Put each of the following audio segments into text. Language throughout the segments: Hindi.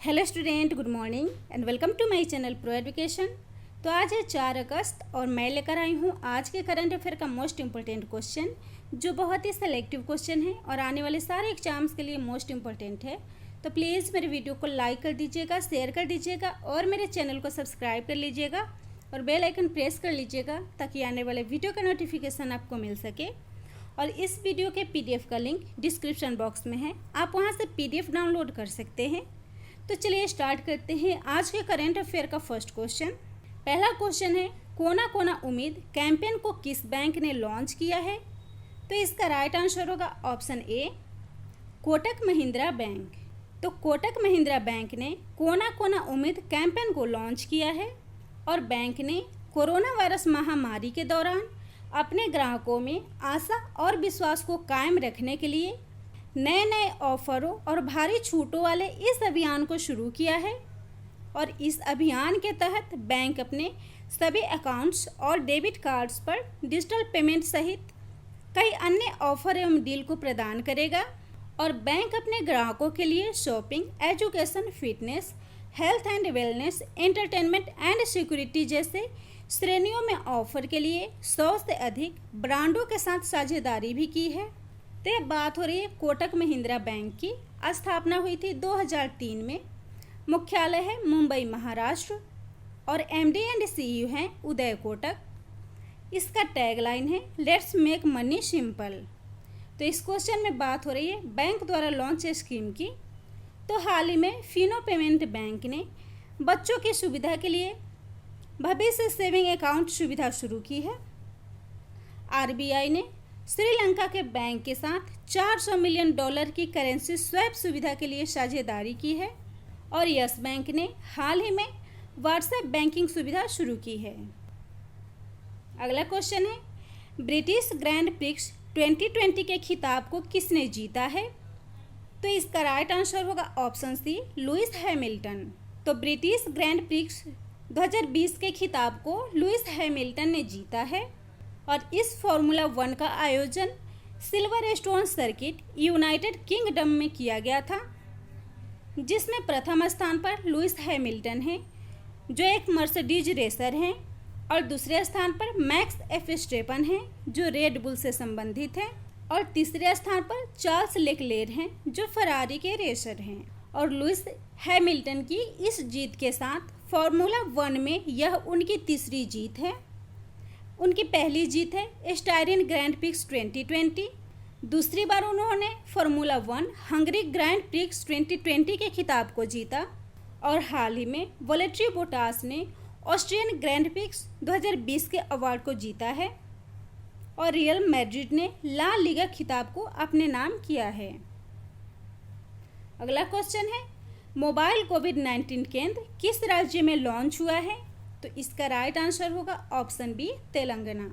Hello student, good morning and welcome to my channel pro education. तो आज है 4 अगस्त और मैं लेकर आई हूँ आज के करंट अफेयर का मोस्ट इम्पोर्टेंट क्वेश्चन, जो बहुत ही सेलेक्टिव क्वेश्चन है और आने वाले सारे एग्जाम्स के लिए मोस्ट इम्पोर्टेंट है। तो प्लीज़ मेरे वीडियो को लाइक कर दीजिएगा, शेयर कर दीजिएगा और मेरे चैनल को सब्सक्राइब कर लीजिएगा और बेल आइकन प्रेस कर लीजिएगा ताकि आने वाले वीडियो का नोटिफिकेशन आपको मिल सके। और इस वीडियो के PDF का लिंक डिस्क्रिप्शन बॉक्स में है, आप वहाँ से PDF डाउनलोड कर सकते हैं। तो चलिए स्टार्ट करते हैं आज के करंट अफेयर का फर्स्ट क्वेश्चन। पहला क्वेश्चन है, कोना कोना उम्मीद कैंपेन को किस बैंक ने लॉन्च किया है? तो इसका राइट आंसर होगा option A, Kotak Mahindra bank. तो कोटक महिंद्रा बैंक ने कोना कोना उम्मीद कैंपेन को लॉन्च किया है और बैंक ने कोरोना वायरस महामारी के दौरान अपने ग्राहकों में आशा और विश्वास को कायम रखने के लिए नए नए ऑफरों और भारी छूटों वाले इस अभियान को शुरू किया है। और इस अभियान के तहत बैंक अपने सभी अकाउंट्स और डेबिट कार्ड्स पर डिजिटल पेमेंट सहित कई अन्य ऑफर एवं डील को प्रदान करेगा। और बैंक अपने ग्राहकों के लिए shopping, education, fitness, health and wellness, entertainment and security जैसे श्रेणियों में ऑफर के लिए 100 से अधिक ब्रांडों के साथ साझेदारी भी की है। तो ये बात हो रही है कोटक महिंद्रा बैंक की। स्थापना हुई थी 2003 में। मुख्यालय है मुंबई, महाराष्ट्र और MD एंड CEO हैं उदय कोटक। इसका टैगलाइन है लेट्स मेक मनी सिंपल। तो इस क्वेश्चन में बात हो रही है बैंक द्वारा लॉन्च स्कीम की। तो हाल ही में फिनो पेमेंट बैंक ने बच्चों की सुविधा के लिए भविष्य सेविंग अकाउंट सुविधा शुरू की है। RBI ने श्रीलंका के बैंक के साथ $400 मिलियन की करेंसी स्वैप सुविधा के लिए साझेदारी की है। और यस बैंक ने हाल ही में व्हाट्सएप बैंकिंग सुविधा शुरू की है। अगला क्वेश्चन है, ब्रिटिश ग्रैंड प्रिक्स 2020 के खिताब को किसने जीता है? तो इसका राइट आंसर होगा ऑप्शन सी, लुइस हैमिल्टन। तो ब्रिटिश ग्रैंड प्रिक्स 2020 के खिताब को लुइस हैमिल्टन ने जीता है। और इस फार्मूला 1 का आयोजन silver stone circuit United kingdom में किया गया था, जिसमें प्रथम स्थान पर लुइस हैमिल्टन हैं, जो एक मर्सिडीज रेसर हैं, और दूसरे स्थान पर मैक्स एफस्टेपन हैं, जो रेड बुल से संबंधित हैं, और तीसरे स्थान पर चार्ल्स लेक्लेर हैं, जो फरारी के रेसर हैं। और लुइस हैमिल्टन की इस जीत के साथ फार्मूला 1 में यह उनकी तीसरी जीत है। उनकी पहली जीत है स्टायरिन ग्रैंड प्रिक्स 2020। दूसरी बार उन्होंने फार्मूला 1 हंगरी ग्रैंड प्रिक्स 2020 के खिताब को जीता। और हाल ही में वॉलेट्री बोटास ने ऑस्ट्रियन ग्रैंड प्रिक्स 2020 के अवार्ड को जीता है। और रियल मैड्रिड ने ला लीगा खिताब को अपने नाम किया है। अगला क्वेश्चन है, मोबाइल कोविड-19 केंद्र किस राज्य में लॉन्च हुआ है? तो इसका राइट आंसर होगा ऑप्शन बी, तेलंगाना।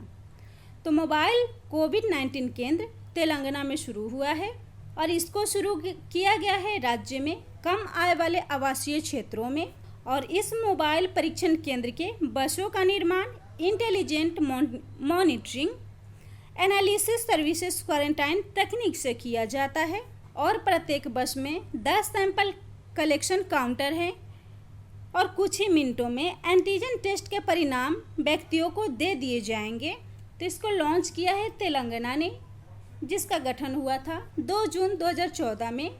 तो मोबाइल कोविड-19 केंद्र तेलंगाना में शुरू हुआ है और इसको शुरू किया गया है राज्य में कम आय वाले आवासीय क्षेत्रों में। और इस मोबाइल परीक्षण केंद्र के बसों का निर्माण intelligent monitoring, analysis services, quarantine तकनीक से किया जाता है। और प्रत्येक बस में 10 सैंपल कलेक्शन काउंटर है और कुछ ही मिनटों में एंटीजन टेस्ट के परिणाम व्यक्तियों को दे दिए जाएंगे। तो इसको लॉन्च किया है तेलंगाना ने, जिसका गठन हुआ था 2 जून 2014 में।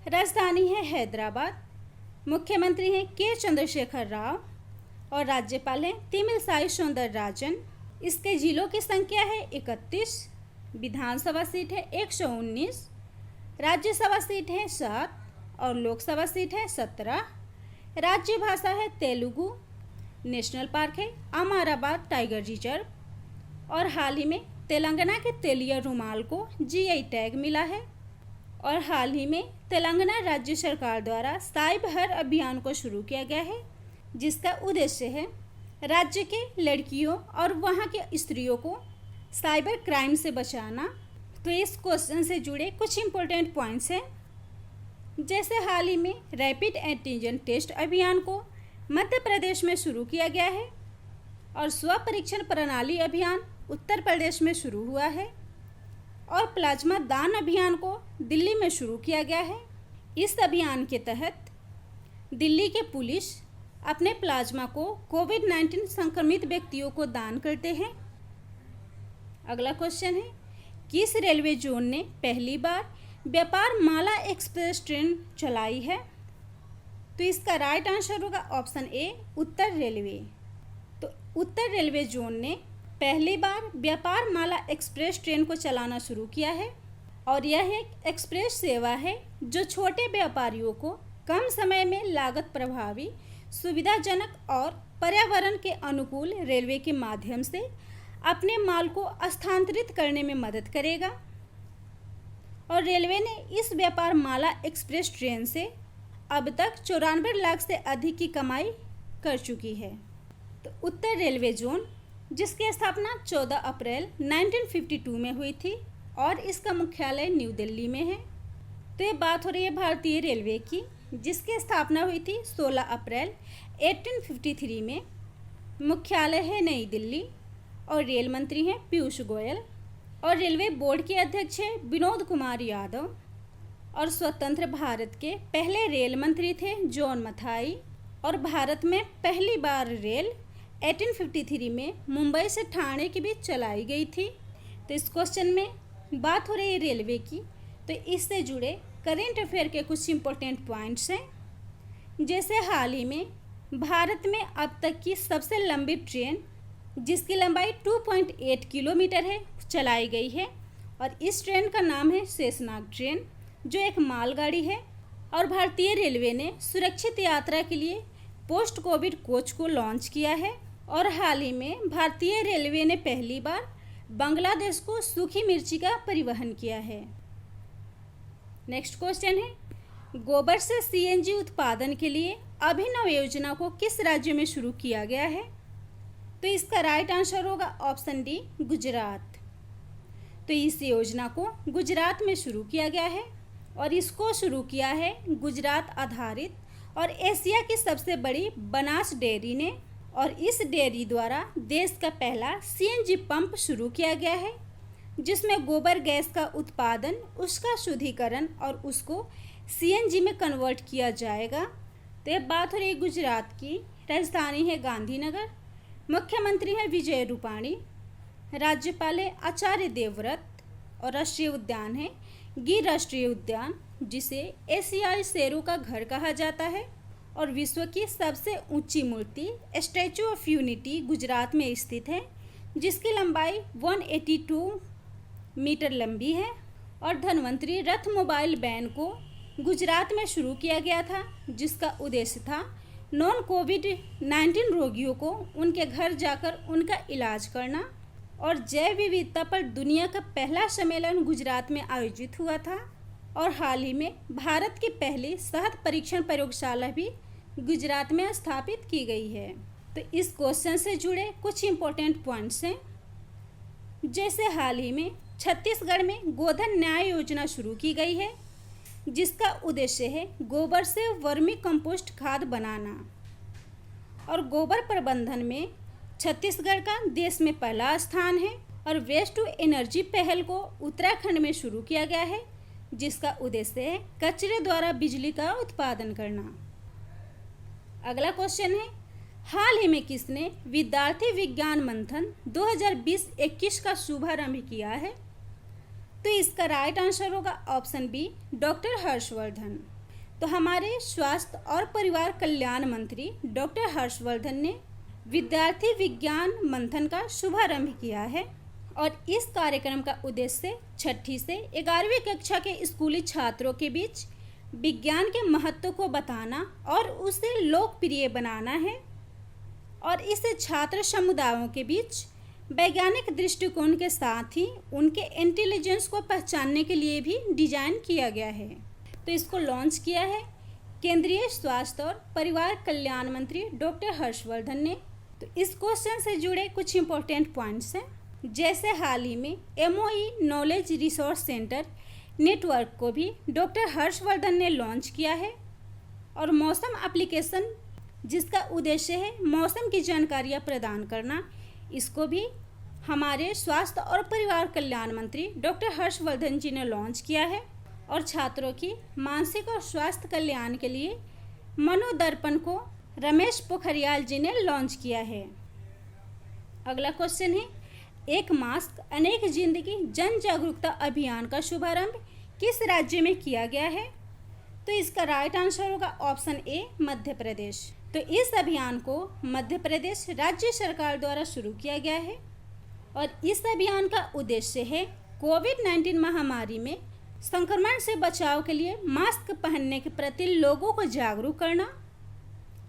राजधानी है हैदराबाद। मुख्यमंत्री हैं के चंद्रशेखर राव और राज्यपाल हैं तमिलसाई सौंदरराजन। इसके जिलों की संख्या है 31, विधानसभा सीट है 119, राज्यसभा सीट है 7 और लोकसभा सीट है 17। राज्य भाषा है तेलुगु। नेशनल पार्क है अमराबाद टाइगर रिजर्व। और हाल ही में तेलंगाना के तेलिया रुमाल को GI टैग मिला है। और हाल ही में तेलंगाना राज्य सरकार द्वारा साइबर अभियान को शुरू किया गया है, जिसका उद्देश्य है राज्य के लड़कियों और वहां के स्त्रियों को साइबर क्राइम से बचाना। तो इस क्वेश्चन से जुड़े कुछ इंपॉर्टेंट पॉइंट्स हैं, जैसे हाल ही में रैपिड एंटीजन टेस्ट अभियान को मध्य प्रदेश में शुरू किया गया है और स्व परीक्षण प्रणाली अभियान उत्तर प्रदेश में शुरू हुआ है। और प्लाज्मा दान अभियान को दिल्ली में शुरू किया गया है। इस अभियान के तहत दिल्ली के पुलिस अपने प्लाज्मा को कोविड-19 संक्रमित व्यक्तियों को दान करते हैं। अगला क्वेश्चन है, किस रेलवे जोन ने पहली बार व्यापार माला एक्सप्रेस ट्रेन चलाई है? तो इसका राइट आंसर होगा ऑप्शन ए, उत्तर रेलवे। तो उत्तर रेलवे जोन ने पहली बार व्यापार माला एक्सप्रेस ट्रेन को चलाना शुरू किया है और यह एक एक्सप्रेस सेवा है जो छोटे व्यापारियों को कम समय में लागत प्रभावी, सुविधाजनक और पर्यावरण के अनुकूल रेलवे के माध्यम से अपने माल को स्थानांतरित करने में मदद करेगा। और रेलवे ने इस व्यापार माला एक्सप्रेस ट्रेन से अब तक 94 लाख से अधिक की कमाई कर चुकी है। तो उत्तर रेलवे जोन, जिसकी स्थापना 14 अप्रैल 1952 में हुई थी और इसका मुख्यालय न्यू दिल्ली में है। तो ये बात हो रही है भारतीय रेलवे की, जिसकी स्थापना हुई थी 16 अप्रैल 1853 में। मुख्यालय है नई दिल्ली और रेल मंत्री हैं पीयूष गोयल और रेलवे बोर्ड के अध्यक्ष हैं विनोद कुमार यादव और स्वतंत्र भारत के पहले रेल मंत्री थे जॉन मथाई। और भारत में पहली बार रेल 1853 में मुंबई से ठाणे के बीच चलाई गई थी। तो इस क्वेश्चन में बात हो रही है रेलवे की, तो इससे जुड़े करेंट अफेयर के कुछ इम्पोर्टेंट पॉइंट्स हैं। जैसे हाल ही में भारत में अब तक की सबसे लंबी ट्रेन, जिसकी लंबाई 2.8 किलोमीटर है, चलाई गई है और इस ट्रेन का नाम है शेषनाग ट्रेन, जो एक मालगाड़ी है। और भारतीय रेलवे ने सुरक्षित यात्रा के लिए पोस्ट कोविड कोच को लॉन्च किया है। और हाल ही में भारतीय रेलवे ने पहली बार बांग्लादेश को सूखी मिर्ची का परिवहन किया है। नेक्स्ट क्वेश्चन है, गोबर से सीएनजी उत्पादन के लिए अभिनव योजना को किस राज्य में शुरू किया गया है? तो इसका राइट आंसर होगा ऑप्शन डी, गुजरात। तो इस योजना को गुजरात में शुरू किया गया है और इसको शुरू किया है गुजरात आधारित और एशिया की सबसे बड़ी बनास डेयरी ने। और इस डेयरी द्वारा देश का पहला सीएनजी पंप शुरू किया गया है, जिसमें गोबर गैस का उत्पादन, उसका शुद्धिकरण और उसको सीएनजी में कन्वर्ट किया जाएगा। तो ये बात हो रही है गुजरात की। राजधानी है गांधीनगर, मुख्यमंत्री है विजय रूपाणी, राज्यपाल है आचार्य देवव्रत और राष्ट्रीय उद्यान है गिर राष्ट्रीय उद्यान, जिसे एशियाई शेरों का घर कहा जाता है। और विश्व की सबसे ऊंची मूर्ति स्टैचू ऑफ यूनिटी गुजरात में स्थित है, जिसकी लंबाई 182 मीटर लंबी है। और धन्वंतरी रथ मोबाइल वैन को गुजरात में शुरू किया गया था, जिसका उद्देश्य था नॉन कोविड-19 रोगियों को उनके घर जाकर उनका इलाज करना। और जैव विविधता पर दुनिया का पहला सम्मेलन गुजरात में आयोजित हुआ था। और हाल ही में भारत की पहली शहद परीक्षण प्रयोगशाला भी गुजरात में स्थापित की गई है। तो इस क्वेश्चन से जुड़े कुछ इम्पोर्टेंट पॉइंट्स हैं। जैसे हाल ही में छत्तीसगढ़ में गोधन न्याय योजना शुरू की गई है, जिसका उद्देश्य है गोबर से वर्मी कंपोस्ट खाद बनाना। और गोबर प्रबंधन में छत्तीसगढ़ का देश में पहला स्थान है। और वेस्ट टू एनर्जी पहल को उत्तराखंड में शुरू किया गया है, जिसका उद्देश्य है कचरे द्वारा बिजली का उत्पादन करना। अगला क्वेश्चन है, हाल ही में किसने विद्यार्थी विज्ञान मंथन 2020-21 का शुभारंभ किया है? तो इसका राइट आंसर होगा ऑप्शन बी, डॉक्टर हर्षवर्धन। तो हमारे स्वास्थ्य और परिवार कल्याण मंत्री डॉक्टर हर्षवर्धन ने विद्यार्थी विज्ञान मंथन का शुभारंभ किया है। और इस कार्यक्रम का उद्देश्य 6ठी से 11वीं कक्षा के स्कूली छात्रों के बीच विज्ञान के महत्व को बताना और उसे लोकप्रिय बनाना है। और इसे छात्र समुदायों के बीच वैज्ञानिक दृष्टिकोण के साथ ही उनके इंटेलिजेंस को पहचानने के लिए भी डिजाइन किया गया है। तो इसको लॉन्च किया है केंद्रीय स्वास्थ्य और परिवार कल्याण मंत्री डॉक्टर हर्षवर्धन ने। तो इस क्वेश्चन से जुड़े कुछ इम्पोर्टेंट पॉइंट्स हैं। जैसे हाल ही में MOE knowledge resource centre network को भी डॉक्टर हर्षवर्धन ने लॉन्च किया है। और मौसम एप्लीकेशन, जिसका उद्देश्य है मौसम की जानकारियाँ प्रदान करना, इसको भी हमारे स्वास्थ्य और परिवार कल्याण मंत्री डॉक्टर हर्षवर्धन जी ने लॉन्च किया है। और छात्रों की मानसिक और स्वास्थ्य कल्याण के लिए मनोदर्पण को रमेश पोखरियाल जी ने लॉन्च किया है? अगला क्वेश्चन है, एक मास्क अनेक जिंदगी जन जागरूकता अभियान का शुभारंभ किस राज्य में किया गया है? तो इसका राइट आंसर होगा ऑप्शन ए, मध्य प्रदेश। तो इस अभियान को मध्य प्रदेश राज्य सरकार द्वारा शुरू किया गया है और इस अभियान का उद्देश्य है कोविड-19 महामारी में संक्रमण से बचाव के लिए मास्क पहनने के प्रति लोगों को जागरूक करना।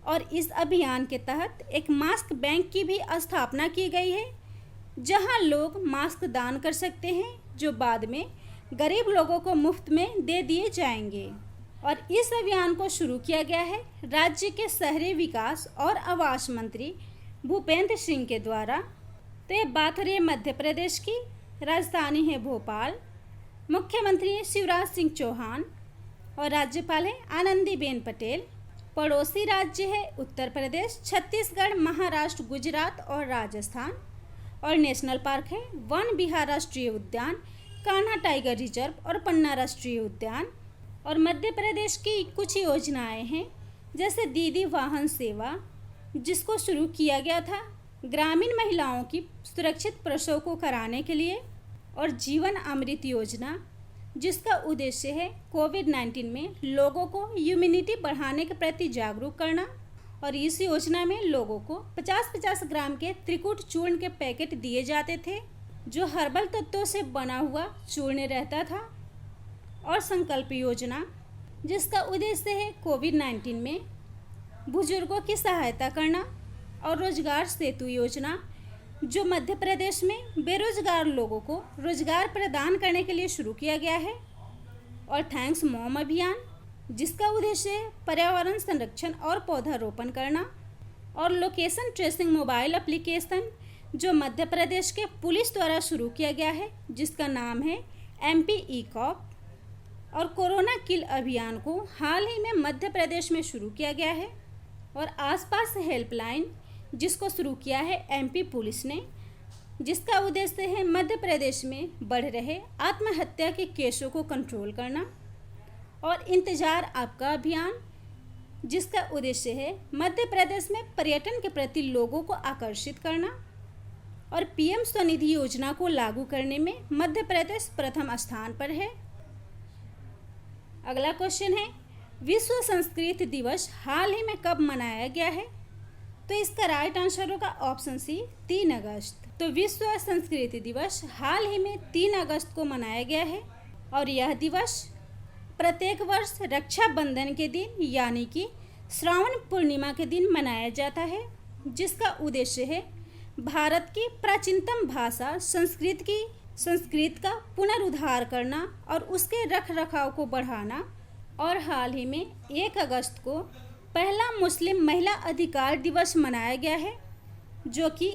और इस अभियान के तहत एक मास्क बैंक की भी स्थापना की गई है, जहां लोग मास्क दान कर सकते हैं, जो बाद में गरीब लोगों को मुफ्त में दे दिए जाएंगे। और इस अभियान को शुरू किया गया है राज्य के शहरी विकास और आवास मंत्री भूपेंद्र सिंह के द्वारा। तो ये बात हो रही है मध्य प्रदेश की, राजधानी है भोपाल, मुख्यमंत्री है शिवराज सिंह चौहान और राज्यपाल है आनंदीबेन पटेल। पड़ोसी राज्य है उत्तर प्रदेश, छत्तीसगढ़, महाराष्ट्र, गुजरात और राजस्थान। और नेशनल पार्क है वन विहार राष्ट्रीय उद्यान, कान्हा टाइगर रिजर्व और पन्ना राष्ट्रीय उद्यान। और मध्य प्रदेश की कुछ योजनाएं हैं, जैसे दीदी वाहन सेवा, जिसको शुरू किया गया था ग्रामीण महिलाओं की सुरक्षित प्रसव को कराने के लिए, और जीवन अमृत योजना, जिसका उद्देश्य है कोविड-19 में लोगों को इम्यूनिटी बढ़ाने के प्रति जागरूक करना। और इस योजना में लोगों को 50-50 ग्राम के त्रिकूट चूर्ण के पैकेट दिए जाते थे, जो हर्बल तत्वों से बना हुआ चूर्ण रहता था। और संकल्प योजना, जिसका उद्देश्य है कोविड-19 में बुजुर्गों की सहायता करना। और रोजगार सेतु योजना, जो मध्य प्रदेश में बेरोजगार लोगों को रोजगार प्रदान करने के लिए शुरू किया गया है। और थैंक्स मॉम अभियान, जिसका उद्देश्य है पर्यावरण संरक्षण और पौधारोपण करना। और लोकेशन ट्रेसिंग मोबाइल एप्लीकेशन, जो मध्य प्रदेश के पुलिस द्वारा शुरू किया गया है, जिसका नाम है MP ई-कॉप। और कोरोना किल अभियान को हाल ही में मध्य प्रदेश में शुरू किया गया है। और आसपास हेल्पलाइन, जिसको शुरू किया है MP पुलिस ने, जिसका उद्देश्य है मध्य प्रदेश में बढ़ रहे आत्महत्या के केसों को कंट्रोल करना। और इंतजार आपका अभियान, जिसका उद्देश्य है मध्य प्रदेश में पर्यटन के प्रति लोगों को आकर्षित करना। और PM स्वनिधि योजना को लागू करने में मध्य प्रदेश प्रथम स्थान पर है। अगला क्वेश्चन है, विश्व संस्कृत दिवस हाल ही में कब मनाया गया है? तो इसका राइट आंसर होगा ऑप्शन सी, 3 अगस्त। तो विश्व संस्कृत दिवस हाल ही में 3 अगस्त को मनाया गया है। और यह दिवस प्रत्येक वर्ष रक्षाबंधन के दिन यानी कि श्रावण पूर्णिमा के दिन मनाया जाता है, जिसका उद्देश्य है भारत की प्राचीनतम भाषा संस्कृत का पुनरुद्धार करना और उसके रख रखाव को बढ़ाना। और हाल ही में 1 अगस्त को पहला मुस्लिम महिला अधिकार दिवस मनाया गया है, जो कि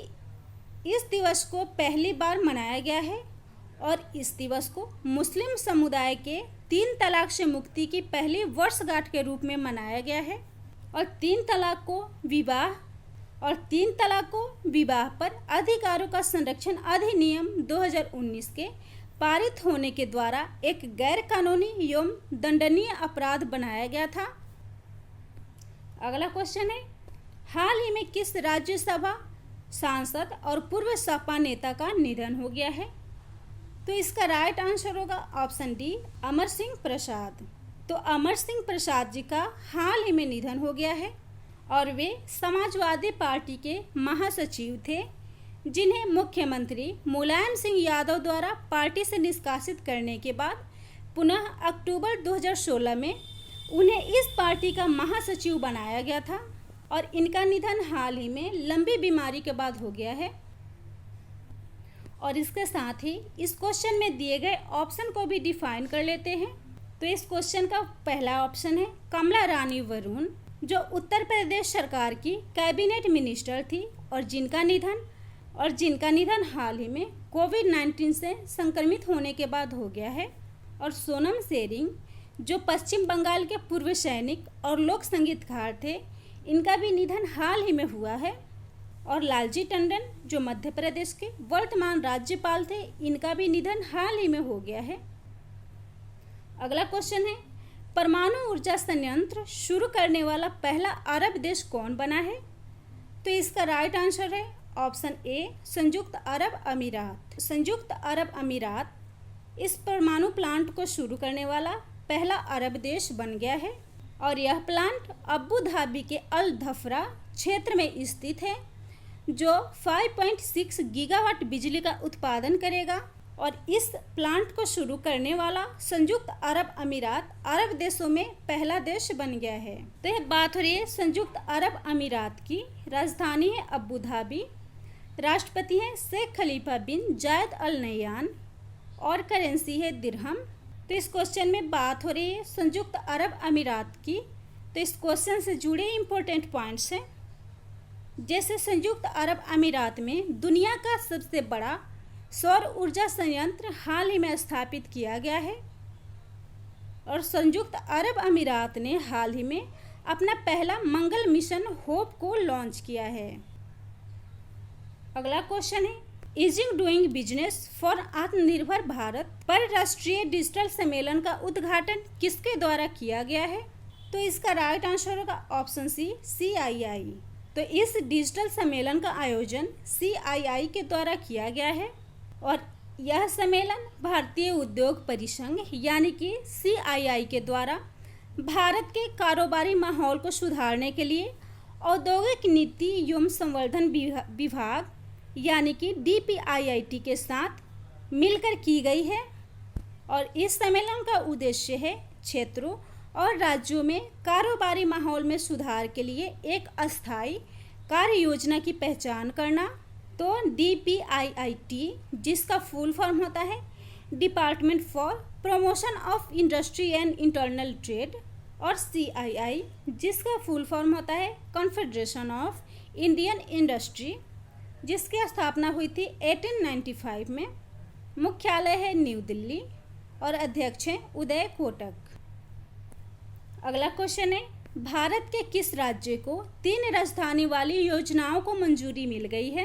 इस दिवस को पहली बार मनाया गया है। और इस दिवस को मुस्लिम समुदाय के 3 तलाक से मुक्ति की पहली वर्षगांठ के रूप में मनाया गया है। और 3 तलाक को विवाह पर अधिकारों का संरक्षण अधिनियम 2019 के पारित होने के द्वारा एक गैर कानूनी एवं दंडनीय अपराध बनाया गया था। अगला क्वेश्चन है, हाल ही में किस राज्यसभा सांसद और पूर्व सपा नेता का निधन हो गया है? तो इसका राइट आंसर होगा ऑप्शन डी, अमर सिंह प्रसाद। तो अमर सिंह प्रसाद जी का हाल ही में निधन हो गया है और वे समाजवादी पार्टी के महासचिव थे, जिन्हें मुख्यमंत्री मुलायम सिंह यादव द्वारा पार्टी से निष्कासित करने के बाद पुनः अक्टूबर 2016 में उन्हें इस पार्टी का महासचिव बनाया गया था। और इनका निधन हाल ही में लंबी बीमारी के बाद हो गया है। और इसके साथ ही इस क्वेश्चन में दिए गए ऑप्शन को भी डिफाइन कर लेते हैं। तो इस क्वेश्चन का पहला ऑप्शन है कमला रानी वरुण, जो उत्तर प्रदेश सरकार की कैबिनेट मिनिस्टर थी और जिनका निधन हाल ही में कोविड-19 से संक्रमित होने के बाद हो गया है। और सोनम शेरिंग, जो पश्चिम बंगाल के पूर्व सैनिक और लोक संगीतकार थे, इनका भी निधन हाल ही में हुआ है। और लालजी टंडन, जो मध्य प्रदेश के वर्तमान राज्यपाल थे, इनका भी निधन हाल ही में हो गया है। अगला क्वेश्चन है, परमाणु ऊर्जा संयंत्र शुरू करने वाला पहला अरब देश कौन बना है? तो इसका राइट आंसर है ऑप्शन ए, संयुक्त अरब अमीरात। संयुक्त अरब अमीरात इस परमाणु प्लांट को शुरू करने वाला पहला अरब देश बन गया है और यह प्लांट अबू धाबी के अल धफरा क्षेत्र में स्थित है, जो 5.6 गीगावाट बिजली का उत्पादन करेगा। और इस प्लांट को शुरू करने वाला संयुक्त अरब अमीरात अरब देशों में पहला देश बन गया है। तो यह बात हो रही है संयुक्त अरब अमीरात की। राजधानी है अबू धाबी, राष्ट्रपति हैं शेख खलीफा बिन जायद अल नह्यान और करेंसी है दिरहम। तो इस क्वेश्चन में बात हो रही है संयुक्त अरब अमीरात की। तो इस क्वेश्चन से जुड़े इम्पोर्टेंट पॉइंट्स हैं, जैसे संयुक्त अरब अमीरात में दुनिया का सबसे बड़ा सौर ऊर्जा संयंत्र हाल ही में स्थापित किया गया है और संयुक्त अरब अमीरात ने हाल ही में अपना पहला मंगल मिशन होप को लॉन्च किया है। अगला क्वेश्चन है ईजिंग डूइंग बिजनेस फॉर आत्मनिर्भर भारत पर राष्ट्रीय डिजिटल सम्मेलन का उद्घाटन किसके द्वारा किया गया है? तो इसका राइट आंसर होगा ऑप्शन सी, CII। तो इस डिजिटल सम्मेलन का आयोजन CII के द्वारा किया गया है और यह सम्मेलन भारतीय उद्योग परिसंघ यानी कि CII के द्वारा भारत के कारोबारी माहौल को सुधारने के लिए औद्योगिक नीति एवं संवर्धन विभाग यानी कि DPIIT के साथ मिलकर की गई है। और इस सम्मेलन का उद्देश्य है क्षेत्रों और राज्यों में कारोबारी माहौल में सुधार के लिए एक अस्थायी कार्य योजना की पहचान करना। तो DPIIT, जिसका फुल फॉर्म होता है department for promotion of industry and internal trade, और CII, जिसका फुल फॉर्म होता है कॉन्फेडरेशन ऑफ इंडियन इंडस्ट्री, जिसकी स्थापना हुई थी 1895 में। मुख्यालय है न्यू दिल्ली और अध्यक्ष हैं उदय कोटक। अगला क्वेश्चन है भारत के किस राज्य को 3 राजधानी वाली योजनाओं को मंजूरी मिल गई है?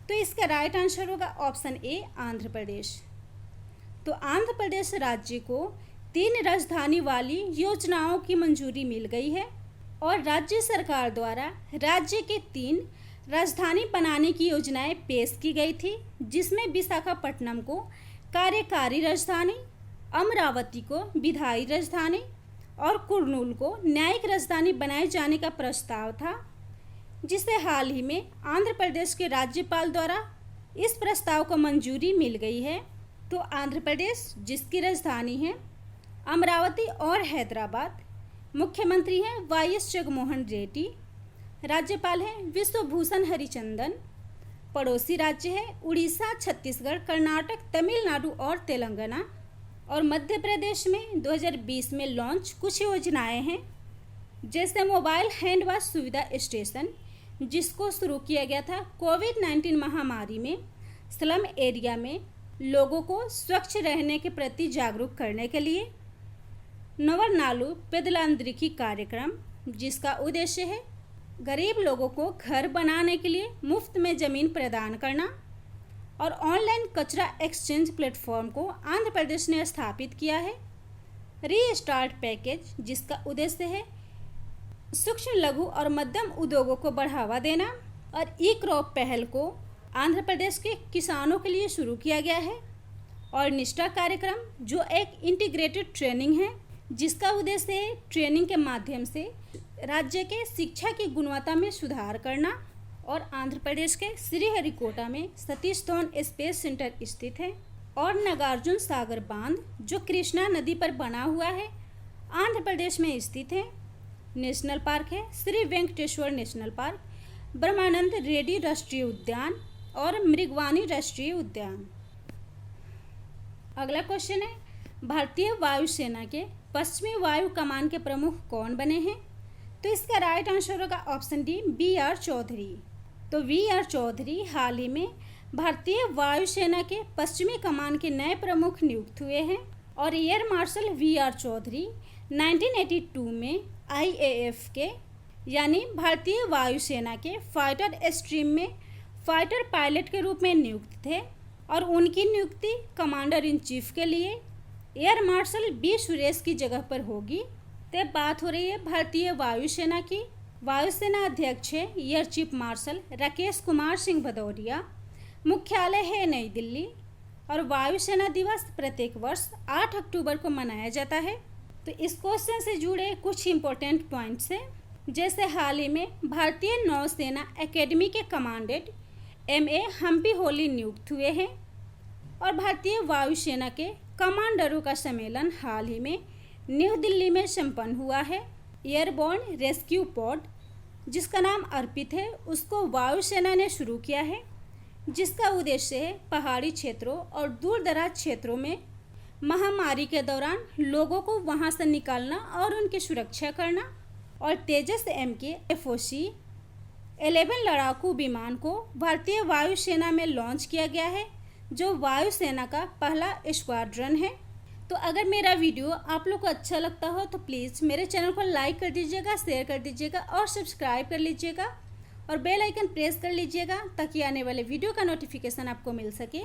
तो इसका राइट आंसर होगा ऑप्शन ए, आंध्र प्रदेश। तो आंध्र प्रदेश राज्य को 3 राजधानी वाली योजनाओं की मंजूरी मिल गई है और राज्य सरकार द्वारा राज्य के 3 राजधानी बनाने की योजनाएं पेश की गई थी, जिसमें विशाखापट्टनम को कार्यकारी राजधानी, अमरावती को विधायी राजधानी और कुर्नूल को न्यायिक राजधानी बनाए जाने का प्रस्ताव था, जिसे हाल ही में आंध्र प्रदेश के राज्यपाल द्वारा इस प्रस्ताव को मंजूरी मिल गई है। तो आंध्र प्रदेश, जिसकी राजधानी है अमरावती और हैदराबाद, मुख्यमंत्री हैं YS जगनमोहन रेड्डी, राज्यपाल हैं विश्वभूषण हरिचंदन, पड़ोसी राज्य है उड़ीसा, छत्तीसगढ़, कर्नाटक, तमिलनाडु और तेलंगाना, और मध्य प्रदेश में 2020 में लॉन्च कुछ योजनाएं हैं, जैसे मोबाइल हैंड वॉश सुविधा स्टेशन, जिसको शुरू किया गया था कोविड-19 महामारी में स्लम एरिया में लोगों को स्वच्छ रहने के प्रति जागरूक करने के लिए। नवर नालू पेदलांद्रिकी कार्यक्रम, जिसका उद्देश्य है गरीब लोगों को घर बनाने के लिए मुफ्त में ज़मीन प्रदान करना। और ऑनलाइन कचरा एक्सचेंज प्लेटफॉर्म को आंध्र प्रदेश ने स्थापित किया है। रीस्टार्ट पैकेज, जिसका उद्देश्य है सूक्ष्म लघु और मध्यम उद्योगों को बढ़ावा देना। और ई क्रॉप पहल को आंध्र प्रदेश के किसानों के लिए शुरू किया गया है। और निष्ठा कार्यक्रम, जो एक इंटीग्रेटेड ट्रेनिंग है, जिसका उद्देश्य है ट्रेनिंग के माध्यम से राज्य के शिक्षा की गुणवत्ता में सुधार करना। और आंध्र प्रदेश के श्रीहरिकोटा में सतीश धवन स्पेस सेंटर स्थित है। और नागार्जुन सागर बांध, जो कृष्णा नदी पर बना हुआ है, आंध्र प्रदेश में स्थित है। नेशनल पार्क है श्री वेंकटेश्वर नेशनल पार्क, ब्रह्मानंद रेड्डी राष्ट्रीय उद्यान और मृगवानी राष्ट्रीय उद्यान। अगला क्वेश्चन है भारतीय वायुसेना के पश्चिमी वायु कमान के प्रमुख कौन बने हैं? तो इसका राइट आंसर होगा ऑप्शन डी, BR चौधरी। तो VR चौधरी हाल ही में भारतीय वायुसेना के पश्चिमी कमान के नए प्रमुख नियुक्त हुए हैं। और एयर मार्शल VR चौधरी 1982 में IAF के यानी भारतीय वायुसेना के फाइटर स्ट्रीम में फाइटर पायलट के रूप में नियुक्त थे। और उनकी नियुक्ति कमांडर इन चीफ के लिए एयर मार्शल बी सुरेश की जगह पर होगी। तो बात हो रही है भारतीय वायुसेना की। वायुसेना अध्यक्ष है air chief marshal Rakesh Kumar Singh Bhadauria. मुख्यालय है नई दिल्ली। और वायुसेना दिवस प्रत्येक वर्ष 8 अक्टूबर को मनाया जाता है। तो इस क्वेश्चन से जुड़े कुछ इम्पोर्टेंट पॉइंट्स हैं, जैसे हाल ही में भारतीय नौसेना एकेडमी के कमांडेंट MA हम्पी होली नियुक्त हुए हैं। और भारतीय वायुसेना के कमांडरों का सम्मेलन हाल ही में न्यू दिल्ली में संपन्न हुआ है। एयरबोर्न रेस्क्यू पॉड, जिसका नाम अर्पित है, उसको वायुसेना ने शुरू किया है, जिसका उद्देश्य है पहाड़ी क्षेत्रों और दूर दराज क्षेत्रों में महामारी के दौरान लोगों को वहां से निकालना और उनकी सुरक्षा करना। और तेजस MK FOC 11 लड़ाकू विमान को भारतीय वायुसेना में लॉन्च किया गया है, जो वायुसेना का पहला स्क्वाड्रन है। तो अगर मेरा वीडियो आप लोग को अच्छा लगता हो तो प्लीज़ मेरे चैनल को लाइक कर दीजिएगा, शेयर कर दीजिएगा और सब्सक्राइब कर लीजिएगा और बेल आइकन प्रेस कर लीजिएगा, ताकि आने वाले वीडियो का नोटिफिकेशन आपको मिल सके।